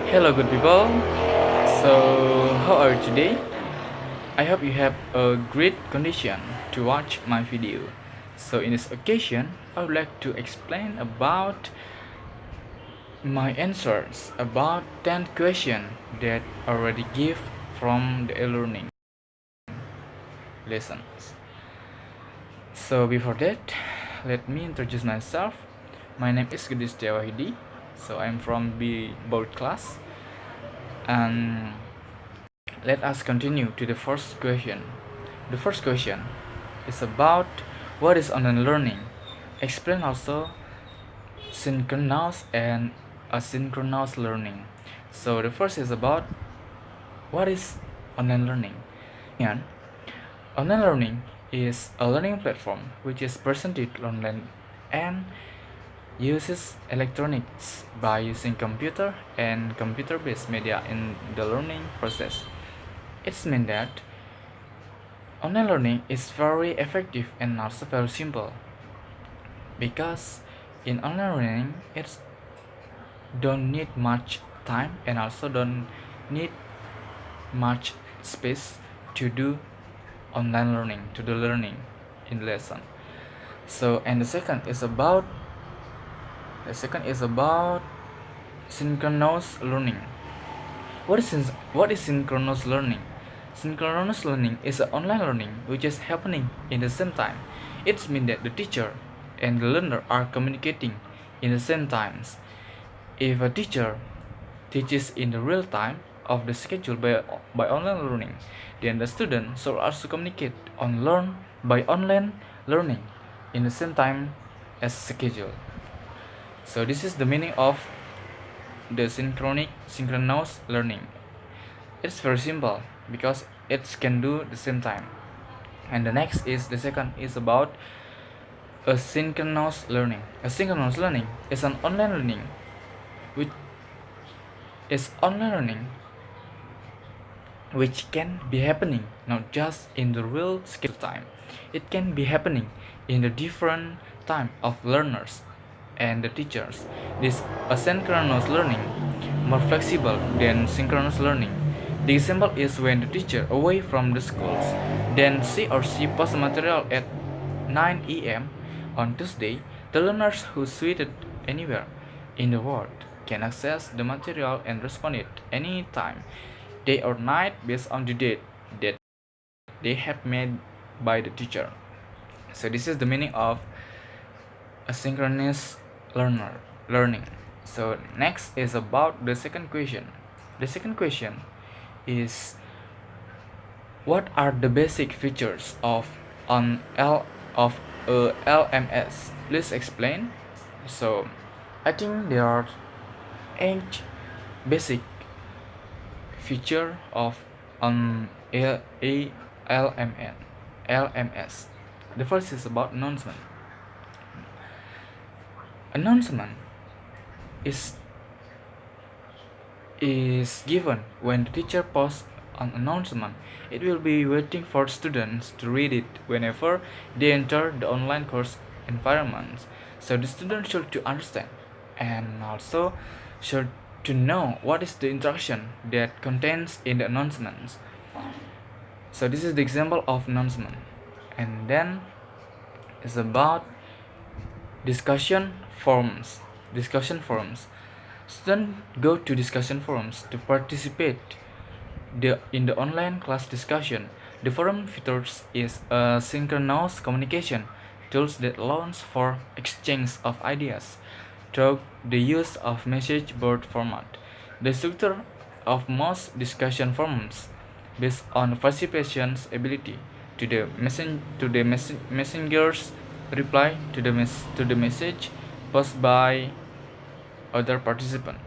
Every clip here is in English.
Hello, good people. So, how are you today? I hope you have a great condition to watch my video. So, in this occasion, I would like to explain about my answers about 10 questions that already give from the e-learning lessons. So, before that, let me introduce myself. My name is Gudis Dewahidi. So, I'm from B board class, and let us continue to the first question. The first question is about what is online learning. Explain also synchronous and asynchronous learning. So the first is about what is online learning. And online learning is a learning platform which is presented online and uses electronics by using computer and computer-based media in the learning process. It's mean that online learning is very effective and also very simple because in online learning it's don't need much time and also don't need much space to do online learning, to do learning in lesson. So and the second is about synchronous learning. What is synchronous learning? Synchronous learning is an online learning which is happening in the same time. It means that the teacher and the learner are communicating in the same times. If a teacher teaches in the real time of the schedule by online learning, then the student should also communicate on learn by online learning in the same time as schedule. So this is the meaning of the synchronous learning. It's very simple because it can do the same time. And the second is about asynchronous learning. Asynchronous learning is an online learning which is online learning which can be happening not just in the real schedule time. It can be happening in the different time of learners and the teachers. This asynchronous learning more flexible than synchronous learning. The example is when the teacher away from the schools, then she posts material at 9 a.m. on Tuesday. The learners who seated anywhere in the world can access the material and respond it any time, day or night, based on the date that they have made by the teacher. So this is the meaning of asynchronous learning. So next is about the second question. The second question is what are the basic features of an L of a LMS? Please explain. So I think there are 8 basic feature of an LMS. The first is about announcement. Announcement is given when the teacher posts an announcement. It will be waiting for students to read it whenever they enter the online course environment. So the student should to understand and also should to know what is the instruction that contains in the announcements. So this is the example of announcement. And then it's about discussion forums. Students go to discussion forums to participate in the online class discussion. The forum features is a synchronous communication tools that allows for exchange of ideas through the use of message board format. The structure of most discussion forums based on participation's ability to the messenger's reply to the message posted by other participant.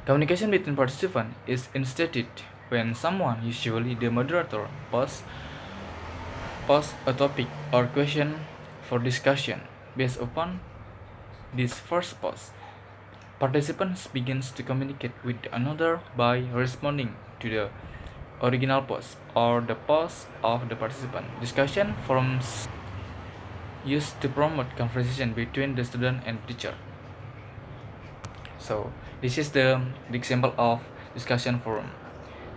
Communication between participants is initiated when someone, usually the moderator, posts a topic or question for discussion. Based upon this first post, participants begins to communicate with another by responding to the original post or the post of the participant. Discussion forums used to promote conversation between the student and teacher. So this is the example of discussion forum.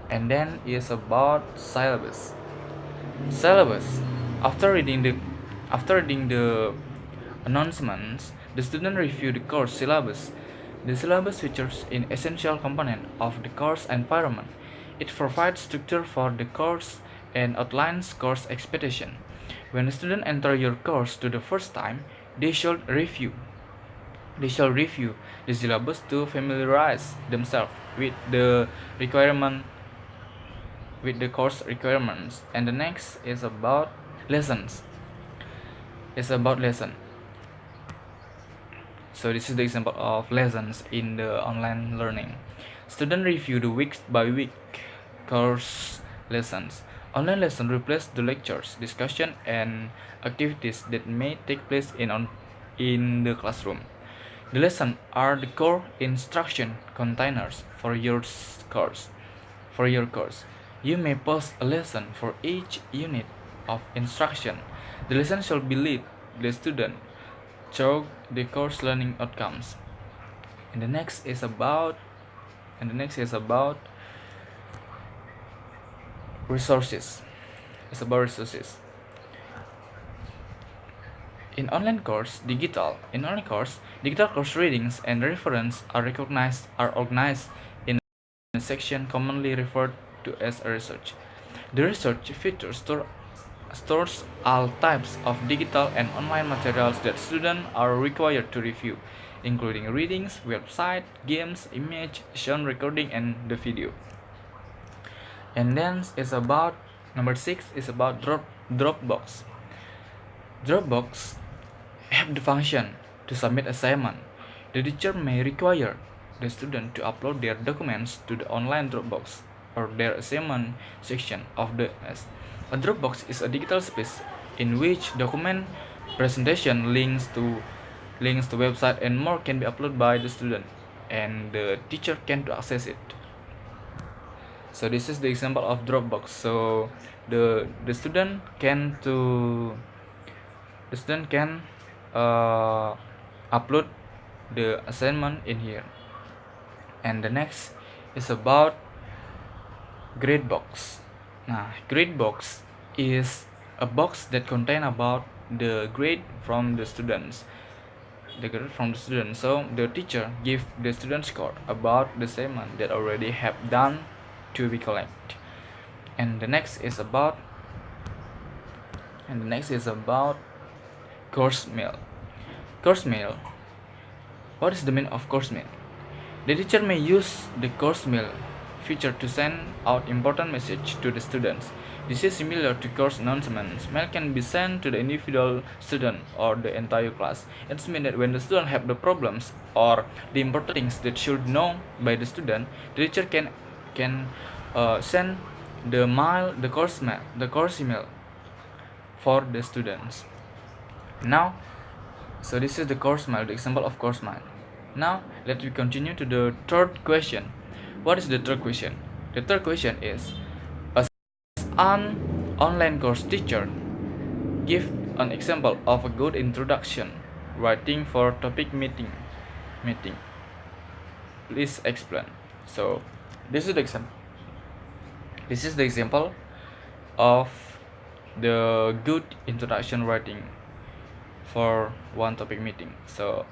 And then is about syllabus. Syllabus. After reading the announcements, the student review the course syllabus. The syllabus features an essential component of the course environment. It provides structure for the course and outlines course expectation. When the student enter your course to the first time, they should review. They shall review the syllabus to familiarize themselves with the requirement with the course requirements. And the next is about lessons. It's about lesson. So this is the example of lessons in the online learning. Student review the week by week course lessons. Online lesson replace the lectures, discussion, and activities that may take place in the classroom. The lessons are the core instruction containers for your course. You may post a lesson for each unit of instruction. The lesson shall be lead the student through the course learning outcomes. And the next is about resources. It's about resources. In online course, digital course readings and reference are organized in a section commonly referred to as a research. The research feature stores all types of digital and online materials that students are required to review, including readings, website, games, image, sound recording, and the video. And then it's about number 6 is about Dropbox. Dropbox have the function to submit assignment. The teacher may require the student to upload their documents to the online Dropbox or their assignment section of the S. A Dropbox is a digital space in which document, presentation, links to website, and more can be uploaded by the student, and the teacher can access it. So this is the example of Dropbox. So the student can upload the assignment in here. And the next is about Gradebox. Now, Gradebox is a box that contains about the grade from the students. So the teacher give the student score about the assignment that already have done to be collected. And the next is about course mail. Course mail. What is the meaning of course mail? The teacher may use the course mail feature to send out important message to the students. This is similar to course announcements. Mail can be sent to the individual student or the entire class. It means that when the student have the problems or the important things that should know by the student, the teacher can send the course email for the students. Now, so this is the course mail, the example of course mail. Now, let me continue to the third question. What is the third question? The third question is, as an online course teacher, give an example of a good introduction writing for topic meeting. Please explain. So, this is the example. This is the example of the good introduction writing for one topic meeting. So,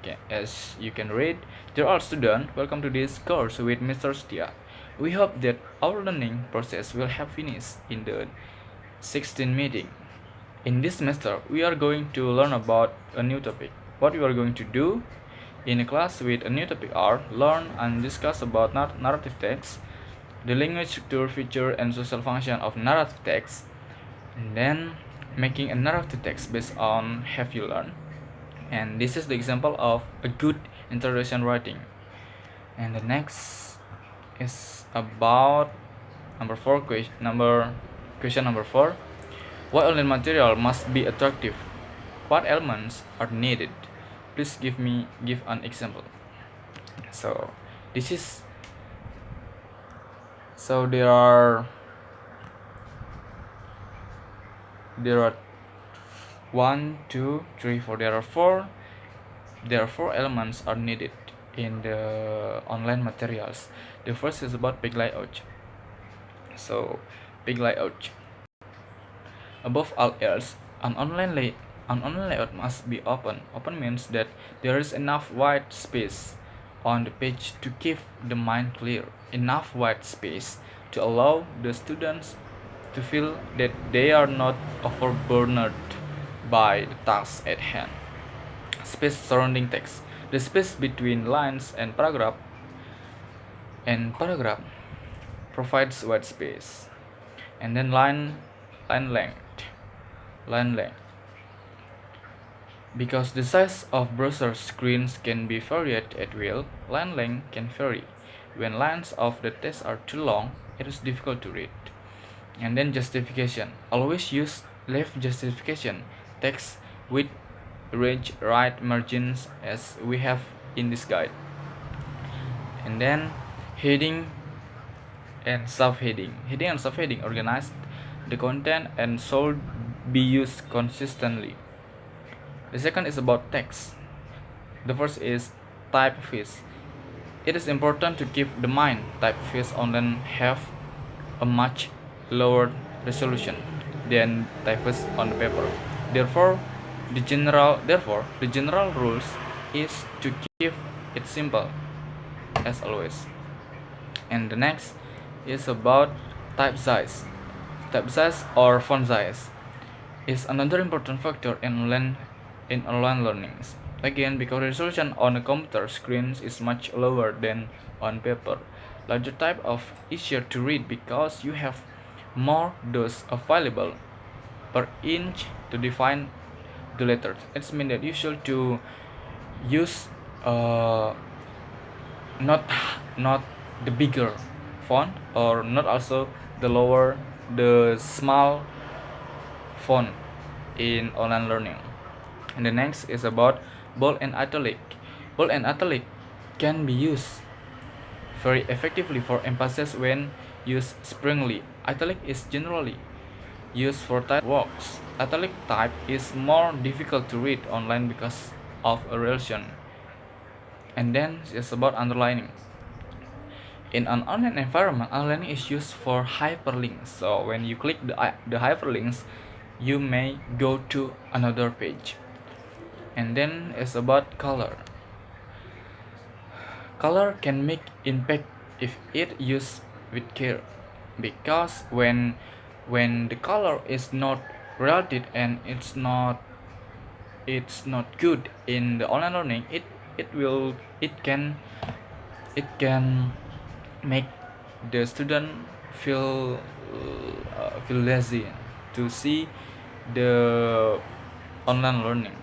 okay, as you can read, dear all students, welcome to this course with Mr. Setia. We hope that our learning process will have finished in the 16th meeting. In this semester, we are going to learn about a new topic. What we are going to do in a class with a new topic are learn and discuss about narrative text, the language structure, feature, and social function of narrative text, and then making a narrative text based on have you learned. And this is the example of a good introduction writing. And the next is about question number 4. What online material must be attractive? What elements are needed? Please give an example. So this is there are 1, 2, 3, 4. There are 4 elements are needed in the online materials. The first is about page layout. So page layout. Above all else, an online layout must be open. Open means that there is enough white space on the page to keep the mind clear, enough white space to allow the students to feel that they are not overburdened by the task at hand. Space surrounding text. The space between lines and paragraph provides white space. And then line length. Line length. Because the size of browser screens can be varied at will, line length can vary. When lines of the text are too long, it is difficult to read. And then justification. Always use left justification text with range right margins as we have in this guide. And then heading and subheading. Heading and subheading organize the content and should be used consistently. The second is about text. The first is typeface. It is important to keep in mind typeface online have a much lower resolution than typeface on the paper. Therefore, the general rules is to keep it simple as always. And the next is about type size. Type size or font size is another important factor in online learnings. Again, because resolution on a computer screen is much lower than on paper. Larger type of easier to read because you have more dots available per inch to define the letters. It means that you should to use not the bigger font or not also the small font in online learning. And the next is about bold and italic. Bold and italic can be used very effectively for emphasis when used sparingly. Italic is generally used for type works. Italic type is more difficult to read online because of a relation. And then it's about underlining. In an online environment, underlining is used for hyperlinks. So when you click the hyperlinks, you may go to another page. And then it's about color. Color can make impact if it used with care, because when the color is not related and it's not good in the online learning, it can make the student feel lazy to see the online learning.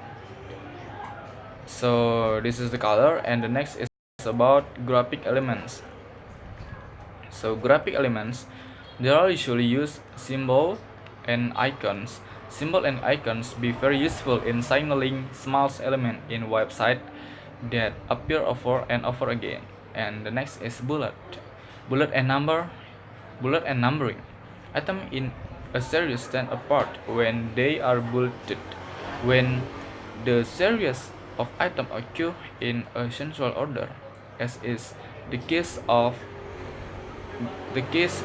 So this is the color, and the next is about graphic elements. So graphic elements, they are usually use symbol and icons. Symbol and icons be very useful in signaling small element in website that appear over and over again. And the next is bullet and numbering. Items in a series stand apart when they are bulleted. When the series of items occur in a sequential order, as is the case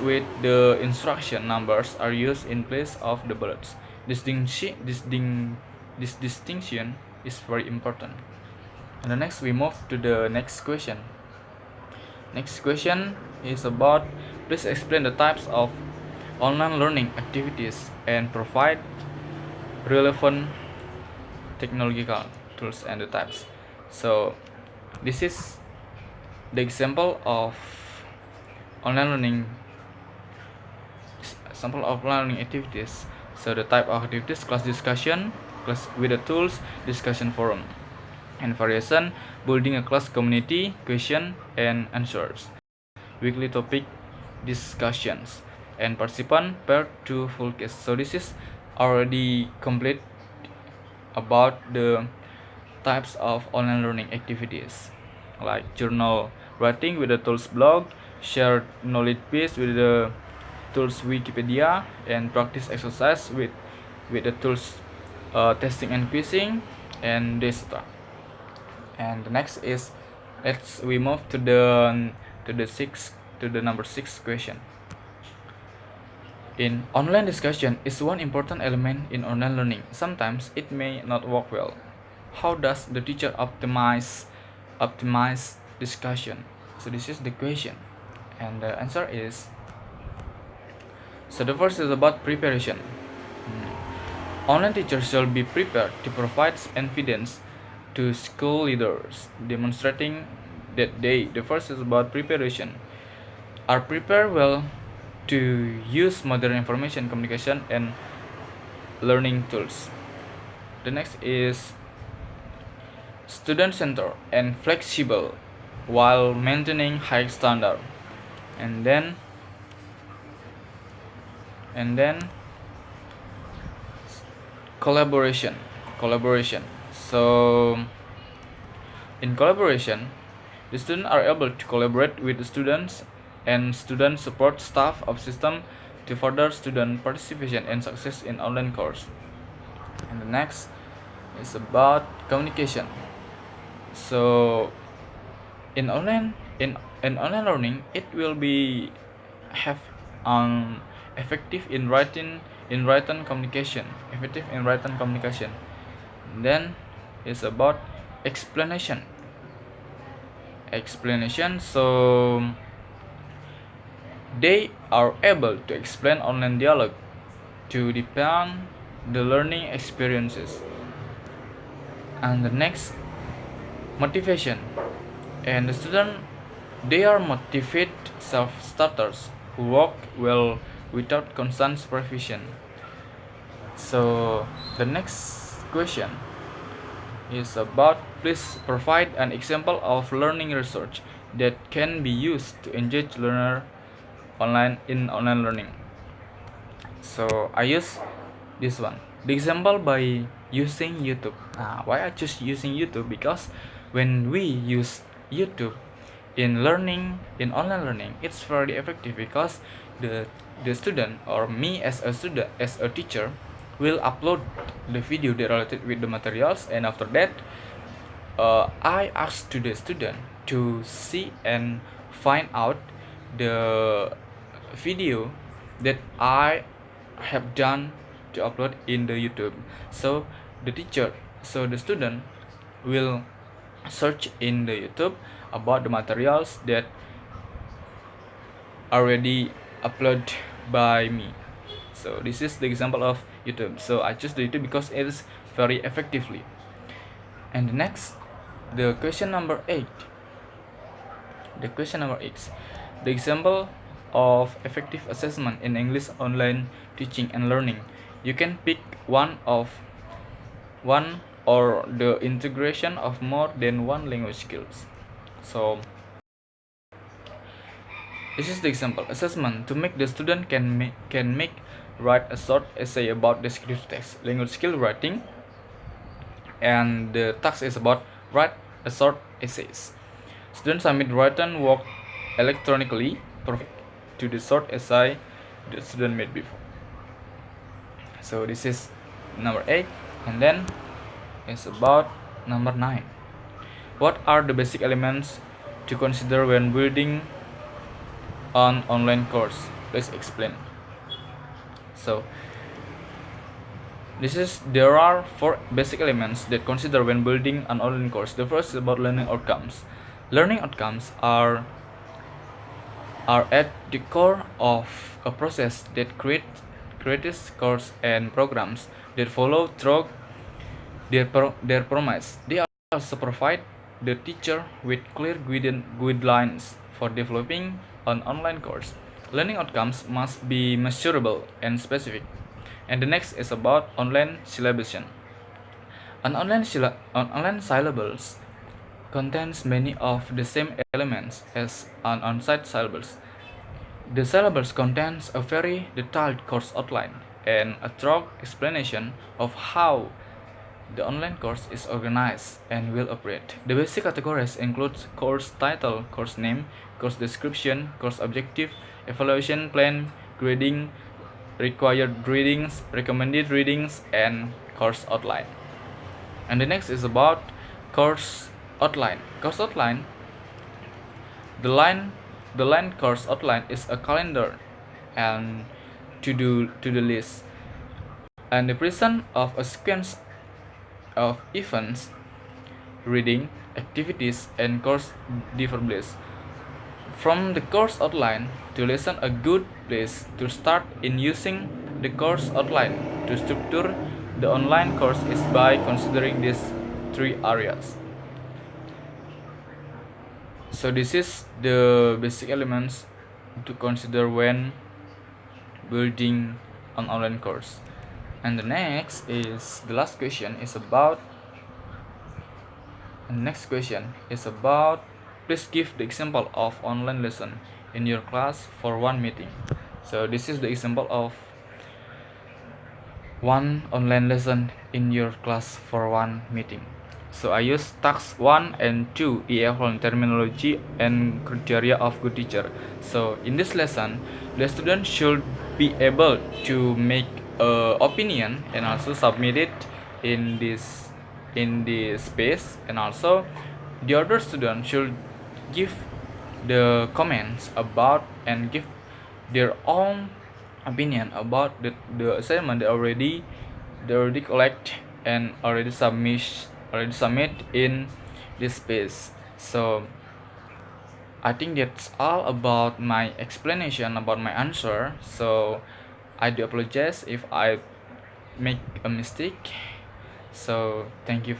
with the instruction, numbers are used in place of the bullets. This distinction is very important. And the next, we move to the next question. Next question is about, please explain the types of online learning activities and provide relevant technological tools and the types. So this is the example of online learning activities. So the type of activities: class discussion, class with the tools, discussion forum, and variation: building a class community, question and answers, weekly topic discussions, and participant pair to full case. So this is already complete about the types of online learning activities, like journal writing with the tools blog, shared knowledge base with the tools Wikipedia, and practice exercise with the tools testing and quizzing, and etc. And the next is We move to the number 6 question. In online discussion is one important element in online learning. Sometimes it may not work well. How does the teacher optimize discussion? So this is the question, and the answer is, so the first is about preparation. Online teachers should be prepared to provide evidence to school leaders, demonstrating that the first is about preparation, are prepared well to use modern information communication and learning tools. The next is student centered and flexible while maintaining high standard. And then collaboration. So in collaboration, the students are able to collaborate with the students and student support staff of system to further student participation and success in online course. And the next is about communication. So in online learning, it will be have effective in written communication. Then it's about explanation. So they are able to explain online dialogue to deepen the learning experiences. And the next, motivation. And the student, they are motivated self-starters who work well without constant supervision. So the next question is about, please provide an example of learning research that can be used to engage learner in online learning. So I use this one, the example by using YouTube. Why I choose using YouTube? Because when we use YouTube in online learning, it's very effective, because the student, or me as a teacher, will upload the video that related with the materials, and after that I ask to the student to see and find out the video that I have done to upload in the YouTube. So the student will search in the YouTube about the materials that already uploaded by me. So this is the example of YouTube. So I choose the YouTube because it is very effectively. And the next, the question number 8. The example of effective assessment in English online teaching and learning. You can pick one or the integration of more than one language skills. So this is the example assessment to make the student can write a short essay about descriptive text, language skill writing, and the task is about write a short essays. Students submit written work electronically to the short essay the student made before. So this is number 8, and then it's about number 9. What are the basic elements to consider when building an online course? Let's explain. So there are 4 basic elements that consider when building an online course. The first is about learning outcomes. Learning outcomes are at the core of a process that creates course and programs that follow through their promise. They also provide the teacher with clear guidelines for developing an online course. Learning outcomes must be measurable and specific. And the next is about online syllabus. An online syllabus contains many of the same elements as an on-site syllabus. The syllabus contains a very detailed course outline and a thorough explanation of how the online course is organized and will operate. The basic categories include course title, course name, course description, course objective, evaluation plan, grading, required readings, recommended readings, and course outline. And the next is about course outline. Course outline the line course outline is a calendar and to-do list, and the present of a sequence of events, reading, activities, and course deliverables. From the course outline to lesson, a good place to start in using the course outline to structure the online course is by considering these three areas. So this is the basic elements to consider when building an online course. And the next question is about please give the example of online lesson in your class for one meeting. So this is the example of one online lesson in your class for one meeting. So I use task 1 and 2 EF terminology and criteria of good teacher. So in this lesson, the student should be able to make an opinion and also submit it in this space, and also the other student should give the comments about and give their own opinion about the assignment they already collect and already submit in this space. So I think that's all about my explanation about my answer. So I do apologize if I make a mistake. So thank you.